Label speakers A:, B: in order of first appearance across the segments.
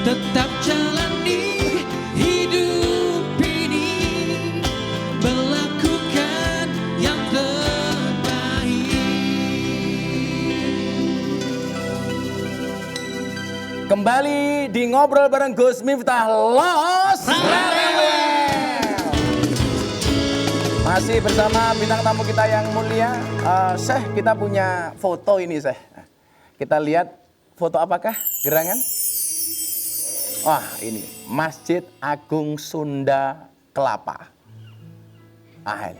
A: tetap jalani hidup ini, melakukan yang terbaik.
B: Kembali di Ngobrol bareng Gus Miftah Los Rewel. Masih bersama bintang tamu kita yang mulia. Syekh, kita punya foto ini, Syekh. Kita lihat foto apakah gerangan? Wah, ini Masjid Agung Sunda Kelapa. Ini.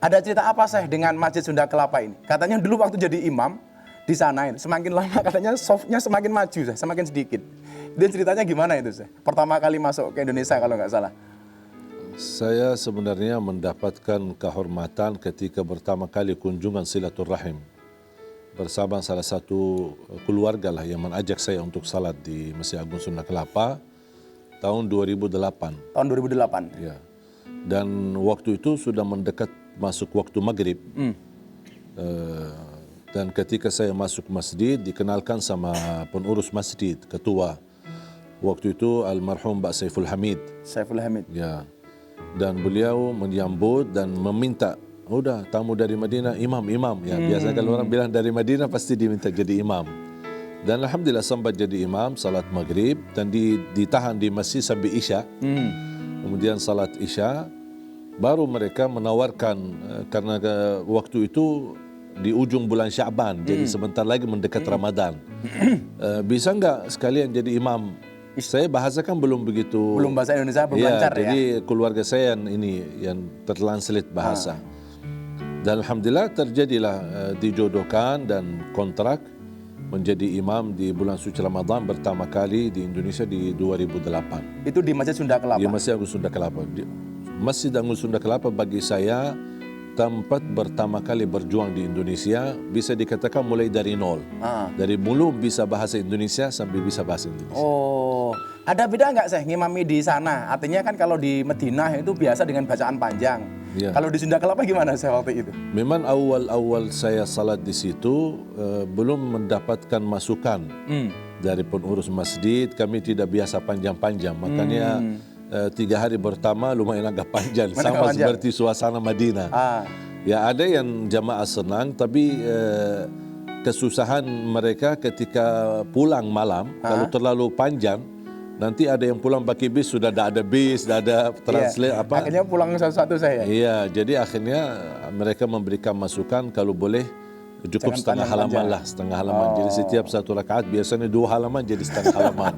B: Ada cerita apa, Syekh, dengan Masjid Sunda Kelapa ini? Katanya dulu waktu jadi imam di sana ini, semakin lama katanya softnya semakin maju, Syekh, semakin sedikit. Dan ceritanya gimana itu, Syekh? Pertama kali masuk ke Indonesia kalau nggak salah.
C: Saya sebenarnya mendapatkan kehormatan ketika pertama kali kunjungan silaturahim bersama salah satu keluarga lah yang mengajak saya untuk salat di Masjid Agung Sunda Kelapa tahun 2008.
B: Tahun 2008.
C: Ya. Dan waktu itu sudah mendekat masuk waktu maghrib. Dan ketika saya masuk masjid dikenalkan sama pengurus masjid, ketua. Waktu itu almarhum Mbak Saiful Hamid.
B: Saiful Hamid.
C: Ya. Dan beliau menyambut dan meminta, udah tamu dari Madinah, imam. Ya, biasa kalau orang bilang dari Madinah pasti diminta jadi imam. Dan alhamdulillah sempat jadi imam salat maghrib dan ditahan di masjid sampai isya. Kemudian salat isya baru mereka menawarkan karena waktu itu di ujung bulan Sya'ban, jadi sebentar lagi mendekat Ramadan. Bisa enggak sekalian jadi imam? Saya bahasa kan belum begitu.
B: Belum bahasa Indonesia belum lancar ya.
C: Jadi keluarga saya yang terlanselit bahasa. Dan alhamdulillah terjadilah dijodohkan dan kontrak menjadi imam di bulan suci Ramadan pertama kali di Indonesia di 2008.
B: Itu di Masjid Sunda Kelapa.
C: Di Masjid Agung Sunda Kelapa. Masjid Agung Sunda Kelapa bagi saya tempat pertama kali berjuang di Indonesia, bisa dikatakan mulai dari nol. Dari belum bisa bahasa Indonesia sampai bisa bahasa Indonesia.
B: Oh, ada beda nggak, Syekh, ngimami di sana? Artinya kan kalau di Madinah itu biasa dengan bacaan panjang.
C: Ya.
B: Kalau di Sunda Kelapa gimana, Syekh, waktu itu?
C: Memang awal-awal saya salat di situ belum mendapatkan masukan dari pengurus masjid. Kami tidak biasa panjang-panjang, makanya 3 hari pertama lumayan agak panjang, sama seperti suasana Madinah. Ya, ada yang jamaah senang, tapi kesusahan mereka ketika pulang malam, kalau terlalu panjang, nanti ada yang pulang pakai bis, sudah tidak ada bis, tidak ada translate apa.
B: Akhirnya pulang satu-satu saya.
C: Iya, jadi akhirnya mereka memberikan masukan kalau boleh cukup setengah halaman lah, setengah halaman. Jadi setiap satu rakaat biasanya 2 halaman jadi setengah halaman.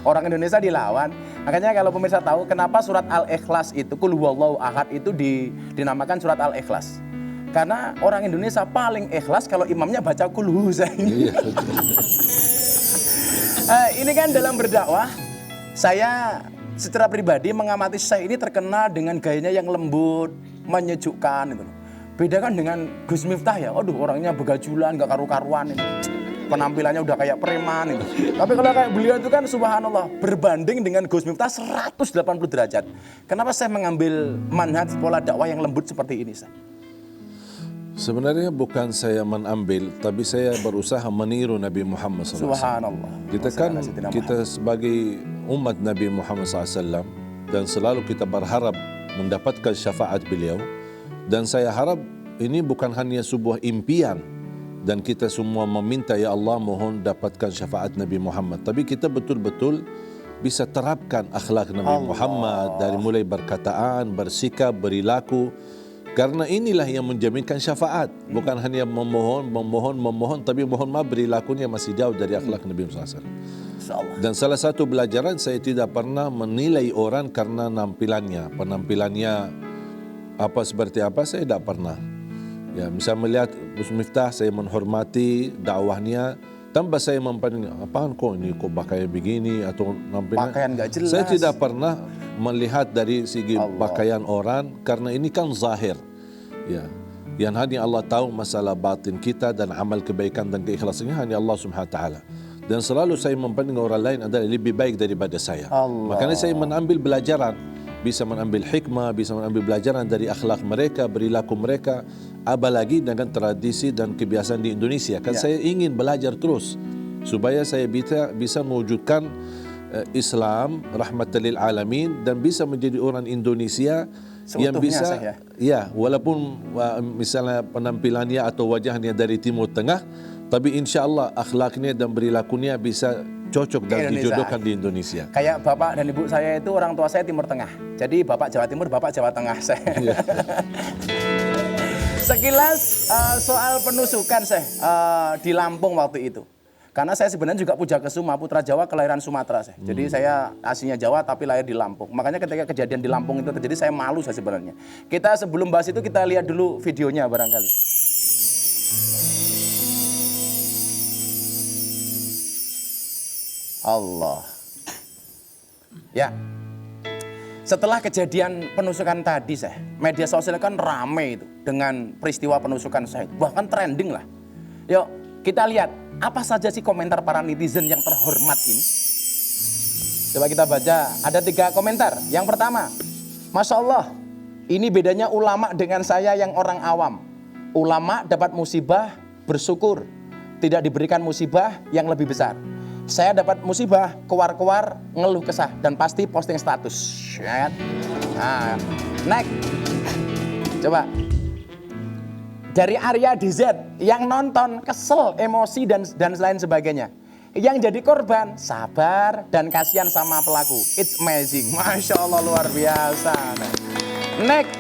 B: Orang Indonesia dilawan. Makanya kalau pemirsa tahu kenapa surat Al-Ikhlas itu, Qul huwallahu ahad itu dinamakan surat Al-Ikhlas. Karena orang Indonesia paling ikhlas kalau imamnya baca Qul hu. Ini kan dalam berdakwah, saya secara pribadi mengamati saya ini terkenal dengan gayanya yang lembut, menyejukkan itu. Beda kan dengan Gus Miftah ya, aduh orangnya begajulan, gak karu-karuan ini. Penampilannya udah kayak preman itu. Tapi kalau kayak beliau itu kan subhanallah, berbanding dengan Gus Miftah 180 derajat. Kenapa saya mengambil manhaj pola dakwah yang lembut seperti ini, Syekh?
C: Sebenarnya bukan saya mengambil, tapi saya berusaha meniru Nabi Muhammad SAW.
B: Subhanallah.
C: Kita sebagai umat Nabi Muhammad SAW dan selalu kita berharap mendapatkan syafaat beliau. Dan saya harap ini bukan hanya sebuah impian dan kita semua meminta, ya Allah mohon dapatkan syafaat Nabi Muhammad, tapi kita betul-betul bisa terapkan akhlak Nabi Muhammad dari mulai berkataan, bersikap, berlaku. Karena inilah yang menjaminkan syafaat. Bukan hanya memohon, tapi mohon maaf perilakunya masih jauh dari akhlak Nabi Muhammad. Dan salah satu pelajaran, saya tidak pernah menilai orang karena penampilannya apa seperti apa, saya tidak pernah. Ya, misal melihat Gus Miftah, saya menghormati dakwahnya tanpa saya mempandang apaan kok ini kok pakaian begini atau nampilnya.
B: Pakaian gak jelas.
C: Saya tidak pernah melihat dari segi pakaian orang karena ini kan zahir. Ya. Yang hanya Allah tahu masalah batin kita dan amal kebaikan dan keikhlasannya hanya Allah Subhanahu wa taala. Dan selalu saya mempandang orang lain adalah lebih baik daripada saya. Makanya saya mengambil pelajaran, bisa mengambil hikmah, bisa mengambil pelajaran dari akhlak mereka, perilaku mereka, apalagi dengan tradisi dan kebiasaan di Indonesia. Kan saya ingin belajar terus supaya saya bisa mewujudkan Islam rahmatan lil alamin dan bisa menjadi orang Indonesia yang
B: Seutuhnya,
C: bisa
B: Syekh,
C: ya walaupun misalnya penampilannya atau wajahnya dari Timur Tengah, tapi insya Allah akhlaknya dan perilakunya bisa cocok dan
B: Indonesia.
C: dijodohkan di Indonesia.
B: Kayak bapak dan ibu saya itu orang tua saya Timur Tengah. Jadi bapak Jawa Timur, bapak Jawa Tengah.
C: Iya.
B: Sekilas soal penusukan di Lampung waktu itu. Karena saya sebenarnya juga Puja Kesuma, putra Jawa kelahiran Sumatera. Jadi saya aslinya Jawa tapi lahir di Lampung. Makanya ketika kejadian di Lampung itu terjadi saya malu sebenarnya. Kita sebelum bahas itu kita lihat dulu videonya barangkali. Allah. Ya. Setelah kejadian penusukan tadi, media sosial kan rame itu dengan peristiwa penusukan itu. Bahkan trending lah. Yuk, kita lihat apa saja sih komentar para netizen yang terhormat ini. Coba kita baca, ada 3 komentar. Yang pertama, Masya Allah, ini bedanya ulama dengan saya yang orang awam. Ulama dapat musibah, bersyukur. Tidak diberikan musibah yang lebih besar. Saya dapat musibah, keluar-keluar, ngeluh kesah, dan pasti posting status. Ya kan? Nah, next. Coba. Dari Arya DZ, yang nonton kesel, emosi, dan lain sebagainya. Yang jadi korban, sabar dan kasihan sama pelaku. It's amazing. Masya Allah, luar biasa. Next.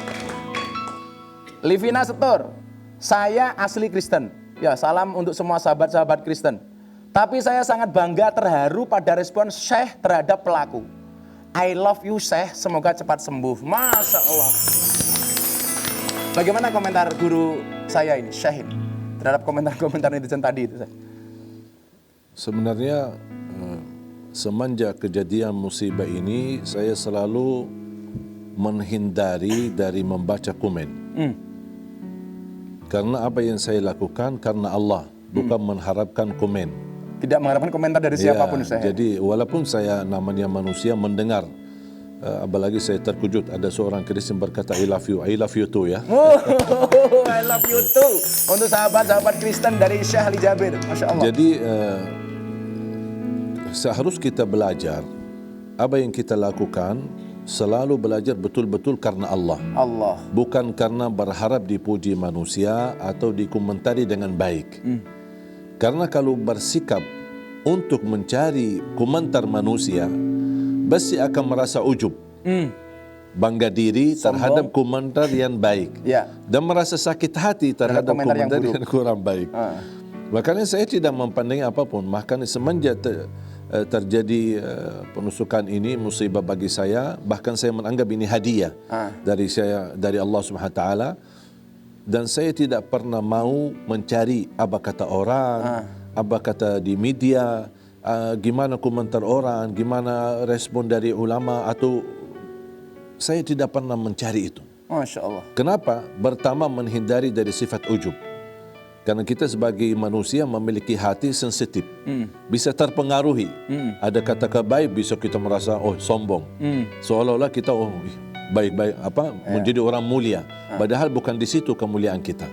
B: Livina Setur, saya asli Kristen. Ya, salam untuk semua sahabat-sahabat Kristen. Tapi saya sangat bangga terharu pada respon Syekh terhadap pelaku. I love you Syekh, semoga cepat sembuh. Masya Allah. Bagaimana komentar guru saya ini, Syekh ini, terhadap komentar-komentar netizen tadi itu, Syekh?
C: Sebenarnya semenjak kejadian musibah ini saya selalu menghindari dari membaca komen. Karena apa yang saya lakukan karena Allah, bukan mengharapkan komen.
B: Tidak mengharapkan komentar dari siapapun, Syekh.
C: Jadi walaupun saya namanya manusia mendengar, apalagi saya terkejut ada seorang Kristen berkata I love you too ya.
B: I love you too. Untuk sahabat-sahabat Kristen dari Syekh Ali Jabir, Masya Allah.
C: Jadi seharusnya kita belajar apa yang kita lakukan, selalu belajar betul-betul karena Allah.
B: Allah.
C: Bukan karena berharap dipuji manusia atau dikomentari dengan baik. Karena kalau bersikap untuk mencari komentar manusia, pasti akan merasa ujub. Bangga diri terhadap komentar yang baik.
B: Ya.
C: Dan merasa sakit hati terhadap komentar yang kurang baik. Makanya saya tidak memandang apapun. Makanya semenjak terjadi penusukan ini, musibah bagi saya, bahkan saya menganggap ini hadiah dari Allah Subhanahu Wa Taala. Dan saya tidak pernah mau mencari apa kata orang, apa kata di media, gimana komentar orang, gimana respon dari ulama, atau saya tidak pernah mencari itu.
B: Masya Allah.
C: Kenapa? Pertama, menghindari dari sifat ujub. Karena kita sebagai manusia memiliki hati sensitif, bisa terpengaruhi. Ada kata baik, bisa kita merasa sombong, seolah-olah kita baik-baik menjadi orang mulia. Padahal bukan di situ kemuliaan kita.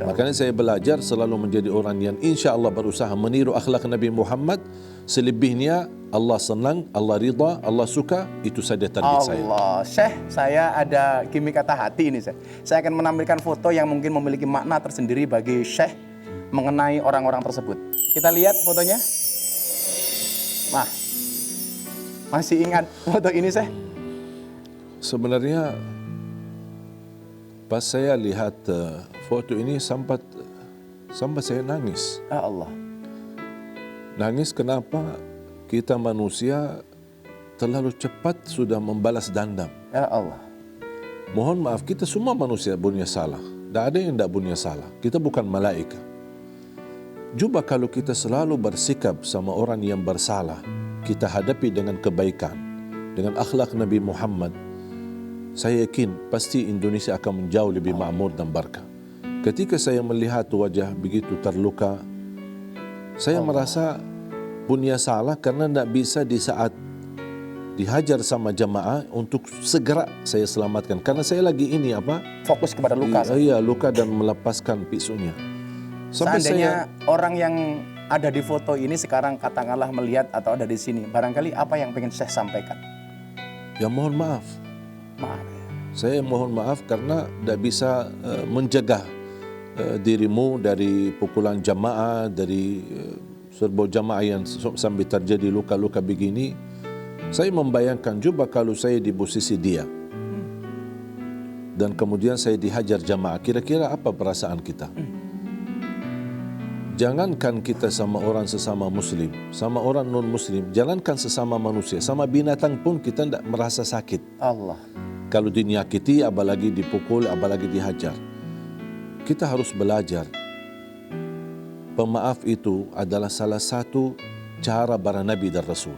C: Makanya saya belajar selalu menjadi orang yang insya Allah berusaha meniru akhlak Nabi Muhammad. Selebihnya Allah senang, Allah ridha, Allah suka, itu saja target saya.
B: Allah, Syekh, saya ada gimmick kata hati ini, Syekh. Saya akan menampilkan foto yang mungkin memiliki makna tersendiri bagi Syekh mengenai orang-orang tersebut. Kita lihat fotonya. Nah, masih ingat foto ini, Syekh?
C: Sebenarnya pas saya lihat foto ini sampai saya nangis.
B: Ya Allah.
C: Nangis kenapa? Kita manusia terlalu cepat sudah membalas dendam.
B: Ya Allah.
C: Mohon maaf, kita semua manusia punya salah. Tidak ada yang tidak punya salah. Kita bukan malaikat. Coba kalau kita selalu bersikap sama orang yang bersalah, kita hadapi dengan kebaikan, dengan akhlak Nabi Muhammad, saya yakin pasti Indonesia akan menjauh lebih makmur dan berkah. Ketika saya melihat wajah begitu terluka, saya merasa punya salah karena tidak bisa di saat dihajar sama jamaah untuk segera saya selamatkan. Karena saya lagi
B: fokus kepada luka.
C: Iya, luka dan melepaskan pisunya.
B: Seandainya orang yang ada di foto ini sekarang katakanlah melihat atau ada di sini, barangkali apa yang pengen Syekh sampaikan?
C: Ya mohon maaf.
B: Maaf ya.
C: Saya mohon maaf karena tidak bisa menjaga dirimu dari pukulan jamaah, dari serbu jamaah yang sampai terjadi luka-luka begini. Saya membayangkan juga kalau saya di posisi dia dan kemudian saya dihajar jamaah, kira-kira apa perasaan kita? Jangankan kita sama orang sesama muslim, sama orang non muslim, jangankan sesama manusia, sama binatang pun kita tidak merasa sakit.
B: Allah.
C: Kalau dinyakiti, apalagi dipukul, apalagi dihajar. Kita harus belajar. Pemaaf itu adalah salah satu cara para nabi dan rasul.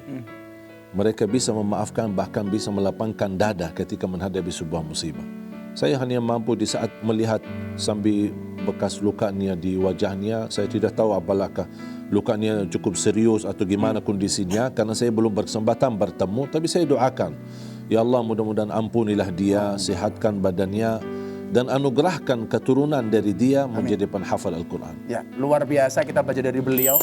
C: Mereka bisa memaafkan, bahkan bisa melapangkan dada ketika menghadapi sebuah musibah. Saya hanya mampu di saat melihat sambil bekas lukanya di wajahnya. Saya tidak tahu apakah lukanya cukup serius atau gimana kondisinya, karena saya belum berkesempatan bertemu. Tapi saya doakan, ya Allah, mudah-mudahan ampunilah dia, sehatkan badannya, dan anugerahkan keturunan dari dia menjadi penghafal Al-Quran.
B: Ya, luar biasa kita baca dari beliau.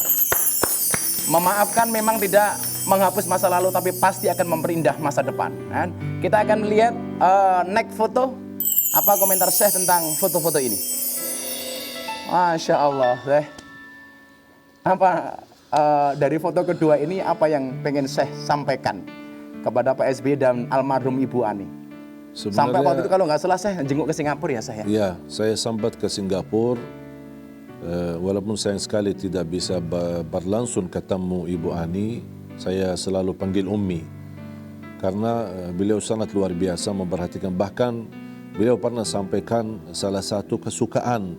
B: Memaafkan memang tidak menghapus masa lalu, tapi pasti akan memperindah masa depan. Kan? Kita akan melihat next foto. Apa komentar Syekh tentang foto-foto ini? Masya Allah, Syekh. Apa dari foto kedua ini apa yang pengen Syekh sampaikan kepada Pak SBY dan almarhum Ibu Ani? Sampai waktu itu kalau nggak salah Syekh jenguk ke Singapura ya Syekh?
C: Ya, saya sempat ke Singapura. Walaupun sayang sekali tidak bisa berlangsung ketemu Ibu Ani, saya selalu panggil Ummi. Karena beliau sangat luar biasa memperhatikan. Bahkan beliau pernah sampaikan salah satu kesukaan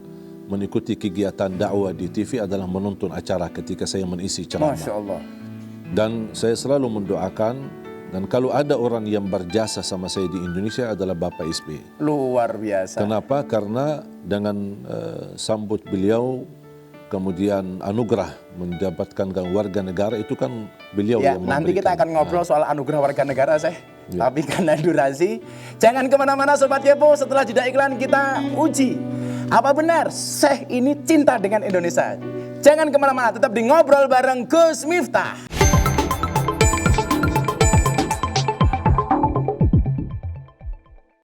C: mengikuti kegiatan dakwah di TV adalah menonton acara ketika saya mengisi ceramah.
B: Masya Allah.
C: Dan saya selalu mendoakan, dan kalau ada orang yang berjasa sama saya di Indonesia adalah Bapak SBY.
B: Luar biasa.
C: Kenapa? Karena dengan sambut beliau, kemudian anugerah mendapatkan warga negara, itu kan beliau
B: Ya,
C: yang
B: nanti kita
C: memberikan.
B: akan ngobrol soal anugerah warga negara, Syekh. Tapi karena durasi, jangan kemana-mana Sobat Kepo. Setelah jeda iklan kita uji apa benar Syekh ini cinta dengan Indonesia. Jangan kemana-mana, tetap di Ngobrol bareng Gus Miftah.